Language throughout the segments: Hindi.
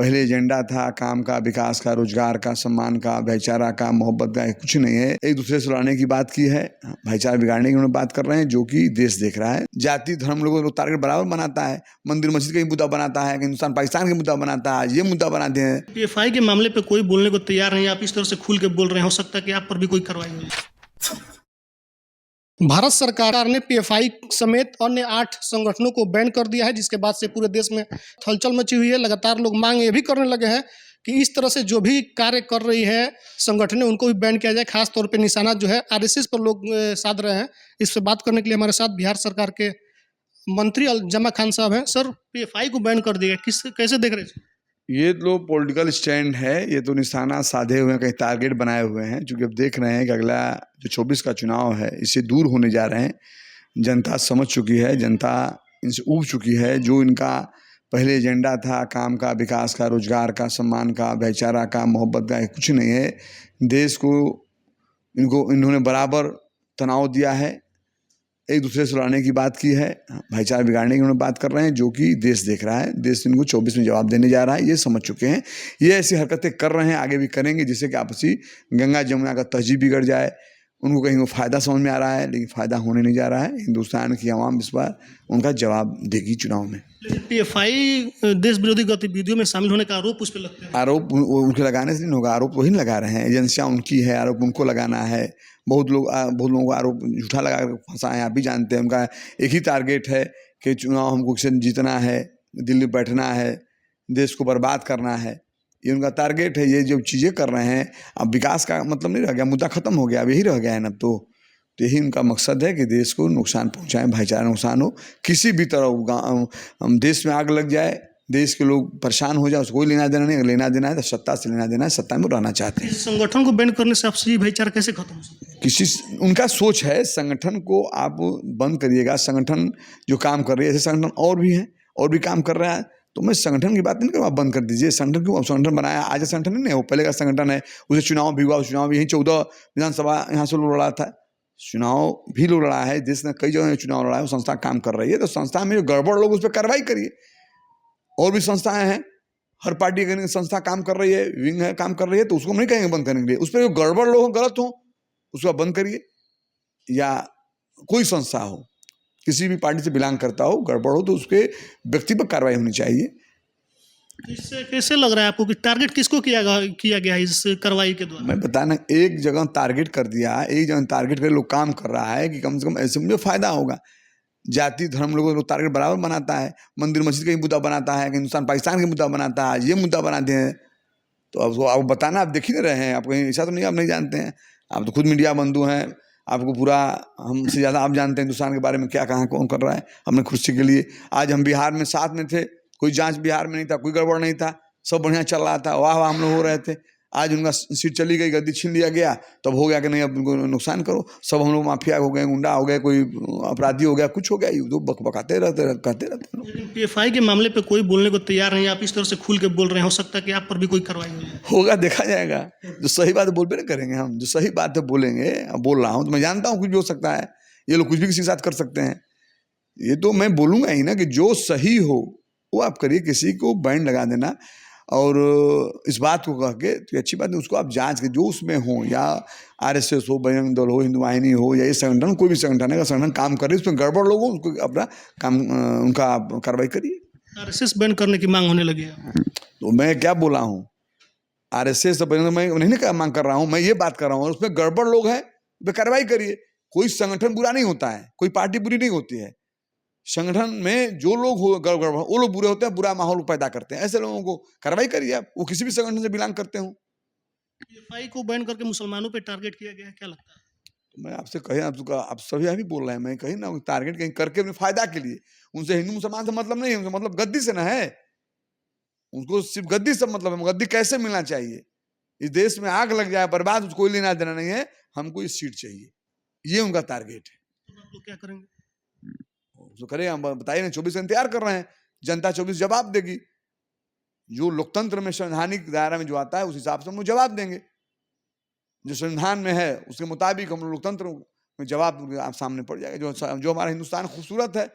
पहले एजेंडा था काम का, विकास का, रोजगार का, सम्मान का, भाईचारा का, मोहब्बत का, कुछ नहीं है। एक दूसरे से लड़ने की बात की है, भाईचारा बिगाड़ने की उन्होंने बात कर रहे हैं, जो कि देश देख रहा है। जाति धर्म लोगों को टारगेट बराबर बनाता है, मंदिर मस्जिद का ही मुद्दा बनाता है, हिंदुस्तान पाकिस्तान का मुद्दा बनाता है, ये मुद्दा बनाते हैं। पीएफआई के मामले पे कोई बोलने को तैयार नहीं, आप इस तरह से खुल के बोल रहे हैं, हो सकता है कि आप पर भी कोई कार्रवाई हो। भारत सरकार ने पीएफआई समेत अन्य 8 संगठनों को बैन कर दिया है, जिसके बाद से पूरे देश में हलचल मची हुई है। लगातार लोग मांग ये भी करने लगे हैं कि इस तरह से जो भी कार्य कर रही है संगठनें, उनको भी बैन किया जाए। खास तौर पे निशाना जो है आरएसएस पर लोग साध रहे हैं। इस पर बात करने के लिए हमारे साथ बिहार सरकार के मंत्री जमा खान साहब हैं। सर, पीएफआई को बैन कर दिया, कैसे देख रहे हैं? ये लोग पॉलिटिकल स्टैंड है, ये तो निशाना साधे हुए हैं, कहीं टारगेट बनाए हुए हैं, क्योंकि अब देख रहे हैं कि अगला जो 24 का चुनाव है इससे दूर होने जा रहे हैं। जनता समझ चुकी है, जनता इनसे ऊब चुकी है। जो इनका पहले एजेंडा था काम का, विकास का, रोजगार का, सम्मान का, भाईचारा का, मोहब्बत का, कुछ नहीं है। देश को इन्होंने बराबर तनाव दिया है, एक दूसरे से लड़ने की बात की है, भाईचारा बिगाड़ने की उन्होंने बात कर रहे हैं, जो कि देश देख रहा है। देश इनको 24 में जवाब देने जा रहा है, ये समझ चुके हैं। ये ऐसी हरकतें कर रहे हैं, आगे भी करेंगे, जिससे कि आपसी गंगा जमुना का तहजीब बिगड़ जाए। उनको कहीं वो फ़ायदा समझ में आ रहा है, लेकिन फ़ायदा होने नहीं जा रहा है। हिंदुस्तान की आवाम इस बार उनका जवाब देगी चुनाव में। पीएफआई देश विरोधी गतिविधियों में शामिल होने का आरोप उस पर लगता है। आरोप उनके लगाने से नहीं होगा, आरोप वही लगा रहे हैं। एजेंसियाँ उनकी है, आरोप उनको लगाना है। बहुत लोगों को आरोप झूठा लगा कर फंसाए हैं, आप भी जानते हैं। उनका एक ही टारगेट है कि चुनाव हमको जीतना है, दिल्ली बैठना है, देश को बर्बाद करना है, ये उनका टारगेट है। ये जो चीज़ें कर रहे हैं, अब विकास का मतलब नहीं रह गया, मुद्दा खत्म हो गया, अब यही रह गया है ना। तो यही उनका मकसद है कि देश को नुकसान पहुंचाएं, भाईचारा नुकसान हो, किसी भी तरह देश में आग लग जाए, देश के लोग परेशान हो जाए, उसको कोई लेना देना नहीं। लेना देना है तो सत्ता से लेना देना है, सत्ता में रहना चाहते हैं। इस संगठन को बैन करने से आपसी भाईचारा कैसे खत्म हो सकता है? उनका सोच है, संगठन को आप बंद करिएगा। संगठन जो काम कर रही है, ऐसे संगठन और भी हैं, और भी काम कर रहा है। तो मैं संगठन की बात नहीं करूँ, आप बंद कर दीजिए। संगठन क्यों? संगठन बनाया आज संगठन नहीं है, वो पहले का संगठन है। उसे चुनाव भी हुआ, चुनाव भी यहीं 14 विधानसभा यहाँ से लोग लड़ा था, चुनाव भी लोग लड़ा है। देश ने कई जगह चुनाव लड़ा है, वो संस्था काम कर रही है। तो संस्था में जो गड़बड़ लोग, उस पर कार्रवाई करिए। और भी संस्थाएं हैं, हर पार्टी की संस्था काम कर रही है, विंग है काम कर रही है, तो उसको हम नहीं कहेंगे बंद करने के लिए। उस पर जो गड़बड़ लोग हो, गलत हो, उसको बंद करिए। या कोई संस्था हो, किसी भी पार्टी से बिलोंग करता हो, गड़बड़ हो, तो उसके व्यक्ति पर कार्रवाई होनी चाहिए। इससे कैसे लग रहा है आपको कि टारगेट किसको किया गया है इस कार्रवाई के द्वारा? मैं बताना, एक जगह टारगेट कर दिया, एक जगह टारगेट कर लोग काम कर रहा है कि कम से कम ऐसे मुझे फायदा होगा। जाति धर्म लोगों को टारगेट बराबर बनाता है, मंदिर मस्जिद का ही मुद्दा बनाता है, हिंदुस्तान पाकिस्तान का मुद्दा बनाता है, ये मुद्दा बनाते हैं। तो अब आप बताना, आप देख ही नहीं रहे हैं, आप कहीं ऐसा तो नहीं, आप नहीं जानते हैं। आप तो खुद मीडिया बंधु हैं, आपको पूरा हमसे ज़्यादा आप जानते हैं हिंदुस्तान के बारे में, क्या कहाँ कौन कर रहा है अपने खुशी के लिए। आज हम बिहार में साथ में थे, कोई जांच बिहार में नहीं था, कोई गड़बड़ नहीं था, सब बढ़िया चल रहा था, वाह वाह हम लोग हो रहे थे। आज उनका सीट चली गई, गद्दी छीन लिया गया, तब हो गया कि नहीं अब उनको नुकसान करो। सब हम लोग माफिया हो गए, गुंडा हो गए, कोई अपराधी हो गया, कुछ हो गया, ये तो बकबकाते रहते कहते रहते हैं। लेकिन पीएफआई के मामले पे कोई बोलने को तैयार नहीं, आप इस तरह से खुल के बोल रहे हैं, हो सकता है कि आप पर भी कोई कार्रवाई हो जाए। होगा, देखा जाएगा। जो सही बात बोलबे ना करेंगे, हम जो सही बात है बोलेंगे। बोल रहा हूँ तो मैं जानता हूँ कुछ भी हो सकता है, ये लोग कुछ भी किसी के साथ कर सकते हैं। ये तो मैं बोलूँगा ही ना कि जो सही हो वो आप करिए। किसी को बैन लगा देना और इस बात को कह के, तो अच्छी बात है, उसको आप जांच के जो उसमें हो, या आरएसएस हो, बजरंग दल हो, हिंदू वाहिनी हो, या ये संगठन, कोई भी संगठन है, अगर संगठन काम करे, उसमें गड़बड़ लोग हो, उसको अपना काम उनका कार्रवाई करिए। आरएसएस बैन करने की मांग होने लगी है। तो मैं क्या बोला हूँ, आरएसएस मैं नहीं मांग कर रहा हूँ, मैं ये बात कर रहा हूँ, उसमें गड़बड़ लोग हैं, वे कार्रवाई करिए। कोई संगठन बुरा नहीं होता है, कोई पार्टी बुरी नहीं होती है। संगठन में जो लोग हो गड़बड़, वो लोग बुरे होते हैं, बुरा माहौल पैदा करते हैं। ऐसे लोगों को कार्रवाई करिए आप, वो किसी भी संगठन से बिलोंग करते हो। पीएफआई को बैन करके मुसलमानों पे टारगेट किया गया है, क्या लगता है? तो मैं आपसे कहे, आप सभी अभी बोल रहे हैं, मैं कहीं ना टारगेट कहीं करके अपने फायदा के लिए। उनसे हिंदू मुसलमान से मतलब नहीं है, उनसे मतलब गद्दी से ना है। उनको सिर्फ गद्दी से मतलब है, गद्दी कैसे मिलना चाहिए। इस देश में आग लग जाए, बर्बाद, उसको कोई लेना देना नहीं है, हमको ये सीट चाहिए, ये उनका टारगेट है। तो आप लोग क्या करेंगे? तो करें, हम बताइए ना, 24 का इंतजार कर रहे हैं, जनता 24 जवाब देगी। जो लोकतंत्र में संवैधानिक दायरा में जो आता है, उस हिसाब से हम लोग जवाब देंगे। जो संविधान में है उसके मुताबिक हम लोग लोकतंत्र में जवाब आप सामने पड़ जाएगा। जो हमारा हिंदुस्तान खूबसूरत है,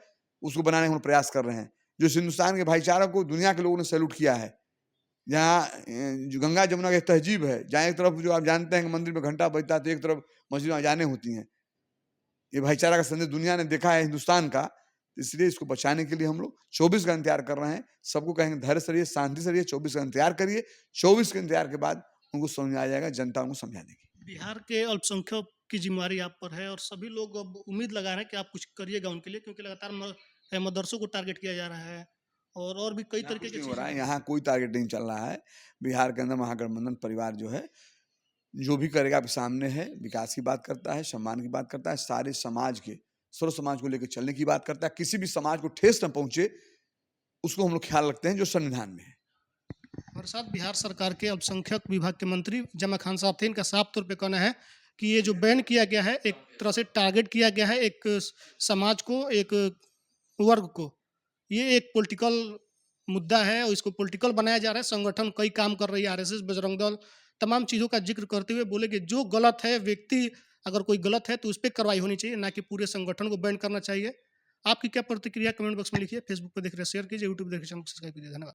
उसको बनाने का हम प्रयास कर रहे हैं। जो इस हिंदुस्तान के भाईचारा को दुनिया के लोगों ने सैल्यूट किया है, जहाँ जो गंगा जमुना की तहजीब है, जहाँ एक तरफ जो आप जानते हैं कि मंदिर में घंटा बजता है तो एक तरफ मस्जिद में अजानें होती हैं। ये भाईचारा का संदेश दुनिया ने देखा है हिंदुस्तान का, इसलिए इसको बचाने के लिए हम लोग 24 का इंतजार कर रहे हैं। सबको कहेंगे धैर्य से रहिए, शांति से रहिए, 24 का इंतजार करिए। 24 के इंतजार के बाद उनको समझ में आ जाएगा, जनता उनको समझा देगी। बिहार के अल्पसंख्यक की जिम्मेवारी आप पर है और सभी लोग अब उम्मीद लगा रहे हैं कि आप कुछ करिएगा उनके लिए, क्योंकि लगातार मदरसों को टारगेट किया जा रहा है और भी कई यहाँ तरीके कुछ की नहीं हो रहा है, चीजें। यहाँ कोई टारगेट नहीं चल रहा है। बिहार के अंदर महागठबंधन परिवार जो है, जो भी करेगा आपके सामने है। विकास की बात करता है, सम्मान की बात करता है, सारे समाज के, सर्व समाज को लेकर चलने की बात करता है। किसी भी समाज को ठेस न पहुंचे, उसको हम लोग ख्याल रखते हैं, जो संविधान में है। हमारे साथ बिहार सरकार के अल्पसंख्यक विभाग के मंत्री जमा खान साहब थे। इनका साफ तौर पे कहना है कि ये जो बैन किया गया है, एक तरह से टारगेट किया गया है एक समाज को, एक वर्ग को। ये एक पॉलिटिकल मुद्दा है और इसको पॉलिटिकल बनाया जा रहा है। संगठन कई काम कर रही है, आरएसएस, बजरंग दल, तमाम चीज़ों का जिक्र करते हुए बोले कि जो गलत है, व्यक्ति अगर कोई गलत है तो उस पर कार्रवाई होनी चाहिए, ना कि पूरे संगठन को बैन करना चाहिए। आपकी क्या प्रतिक्रिया कमेंट बॉक्स में लिखिए। फेसबुक पर देख रहे शेयर कीजिए, यूट्यूब देख रहे चैनल को सब्सक्राइब कीजिए। धन्यवाद।